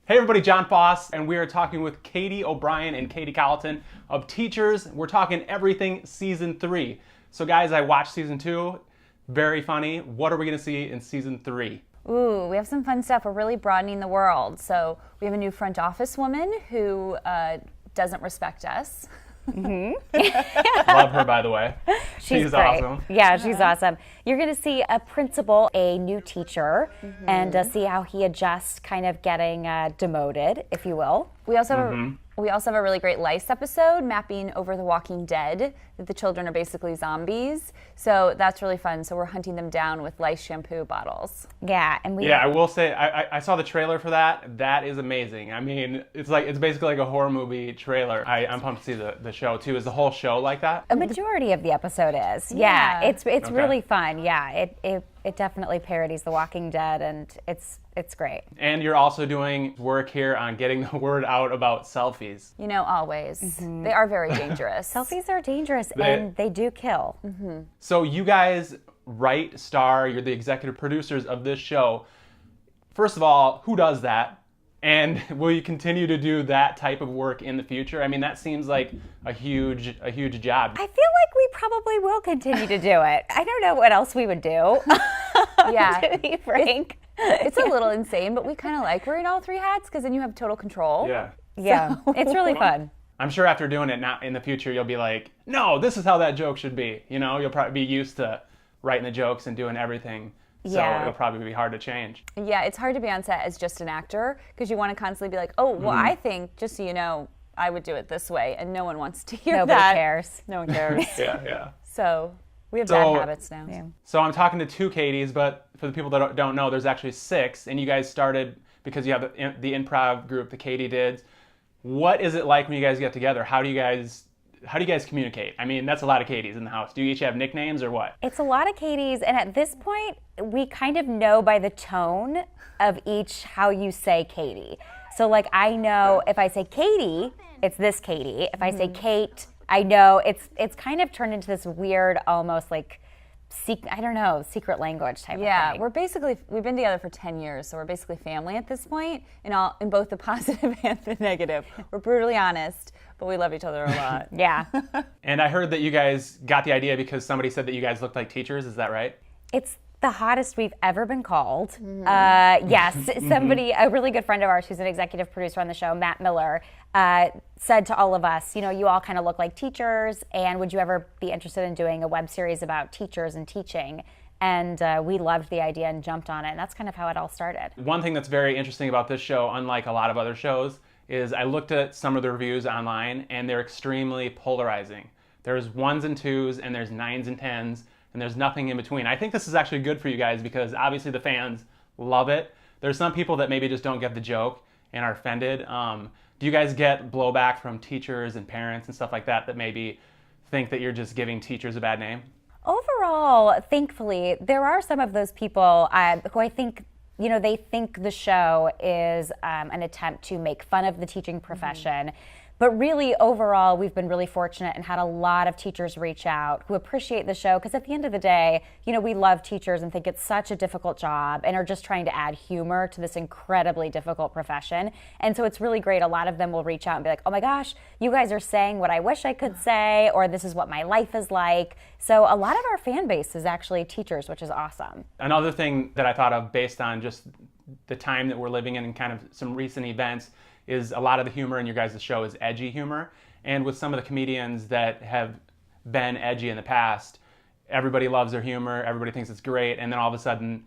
Hey everybody, Jon Foss, and we are talking with Katie O'Brien and Katie Colleton of Teachers. We're talking everything season 3. So guys, I watched season 2, very funny. What are we gonna see in season 3? Ooh, we have some fun stuff. We're really broadening the world. So we have a new front office woman who doesn't respect us. Love her, by the way. She's great. awesome. Yeah, she's awesome. You're going to see a principal, a new teacher, and see how he adjusts, kind of getting demoted, if you will. We also have a really great lice episode mapping over The Walking Dead, that the children are basically zombies. So that's really fun. So we're hunting them down with lice shampoo bottles. Yeah, and I will say, I saw the trailer for that. That is amazing. I mean, it's basically like a horror movie trailer. I'm pumped to see the show too. Is the whole show like that? a majority of the episode is. Yeah, it's really fun. Yeah, it definitely parodies The Walking Dead, and it's great. And you're also doing work here on getting the word out about selfies. You know, always. They are very dangerous. Selfies are dangerous, and they do kill. So you guys write, star, you're the executive producers of this show. First of all, who does that? And will you continue to do that type of work in the future? I mean, that seems like a huge job. I feel like we probably will continue to do it. I don't know what else we would do. Yeah. To be frank. It's a little insane, but we kind of like wearing all 3 hats because then you have total control. Yeah. Yeah, it's really fun. I'm sure after doing it now in the future, you'll be like, no, this is how that joke should be. You know, you'll probably be used to writing the jokes and doing everything. So Yeah. it'll probably be hard to change. Yeah, it's hard to be on set as just an actor because you want to constantly be like, oh, well, I think, just so you know, I would do it this way, and no one wants to hear Nobody that. cares. No one cares. Yeah. So we have So- bad habits now. Yeah. So I'm talking to 2 Katies, but for the people that don't know, there's actually 6, and you guys started because you have the improv group, the Katie Dids. What is it like when you guys get together? How do you guys communicate? I mean, that's a lot of Katies in the house. Do you each have nicknames or what? It's a lot of Katies, and at this point, we kind of know by the tone of each how you say Katie. So, like, I know if I say Katie, it's this Katie. If I say Kate, I know it's kind of turned into this weird, almost like, secret language type of thing. We've been together for 10 years, so we're basically family at this point, in both the positive and the negative. We're brutally honest, but we love each other a lot. Yeah. And I heard that you guys got the idea because somebody said that you guys looked like teachers. Is that right? It's the hottest we've ever been called. Yes, somebody, a really good friend of ours who's an executive producer on the show, Matt Miller, said to all of us, you know, you all kind of look like teachers, and would you ever be interested in doing a web series about teachers and teaching? And we loved the idea and jumped on it, and that's kind of how it all started. One thing that's very interesting about this show, unlike a lot of other shows, is I looked at some of the reviews online, and they're extremely polarizing. There's 1s and 2s, and there's 9s and 10s, and there's nothing in between. I think this is actually good for you guys because obviously the fans love it. There's some people that maybe just don't get the joke and are offended. Do you guys get blowback from teachers and parents and stuff like that maybe think that you're just giving teachers a bad name? Overall, thankfully, there are some of those people who I think, you know, they think the show is an attempt to make fun of the teaching profession. But really, overall, we've been really fortunate and had a lot of teachers reach out who appreciate the show because at the end of the day, you know, we love teachers and think it's such a difficult job and are just trying to add humor to this incredibly difficult profession. And so it's really great. A lot of them will reach out and be like, oh my gosh, you guys are saying what I wish I could say, or this is what my life is like. So a lot of our fan base is actually teachers, which is awesome. Another thing that I thought of based on just the time that we're living in and kind of some recent events is a lot of the humor in your guys' show is edgy humor. And with some of the comedians that have been edgy in the past, everybody loves their humor, everybody thinks it's great, and then all of a sudden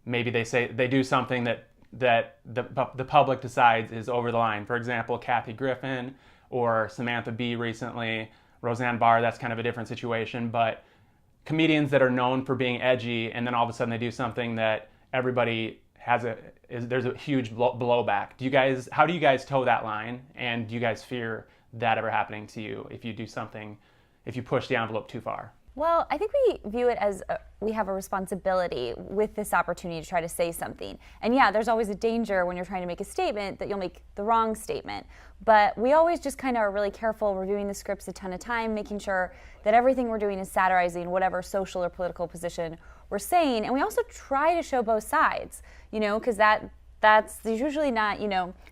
maybe they do something that the public decides is over the line. For example, Kathy Griffin or Samantha Bee recently, Roseanne Barr, that's kind of a different situation, but comedians that are known for being edgy and then all of a sudden they do something that everybody there's a huge blowback. How do you guys toe that line? And do you guys fear that ever happening to you if you push the envelope too far? Well, I think we view it as we have a responsibility with this opportunity to try to say something. And yeah, there's always a danger when you're trying to make a statement that you'll make the wrong statement. But we always just kind of are really careful reviewing the scripts a ton of time, making sure that everything we're doing is satirizing whatever social or political position we're saying. And we also try to show both sides, you know, because that there's usually not,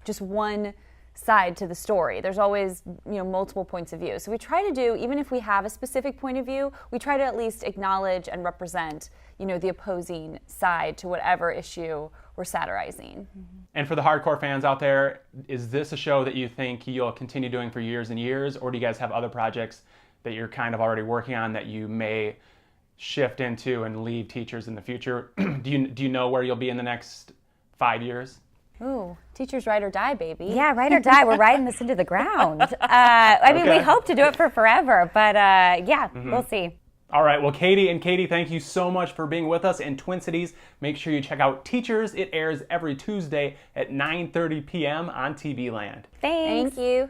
just one side to the story. There's always, multiple points of view. So we try to do, even if we have a specific point of view, we try to at least acknowledge and represent, the opposing side to whatever issue we're satirizing. And for the hardcore fans out there, is this a show that you think you'll continue doing for years and years, or do you guys have other projects that you're kind of already working on that you may shift into and leave teachers in the future? Do you know where you'll be in the next 5 years? Ooh, teachers ride or die, baby. Yeah, ride or die. We're riding this into the ground. I mean, we hope to do it for forever, but we'll see. All right, well, Katie, thank you so much for being with us in Twin Cities. Make sure you check out Teachers. It airs every Tuesday at 9:30 p.m. on TV Land. Thanks. Thank you.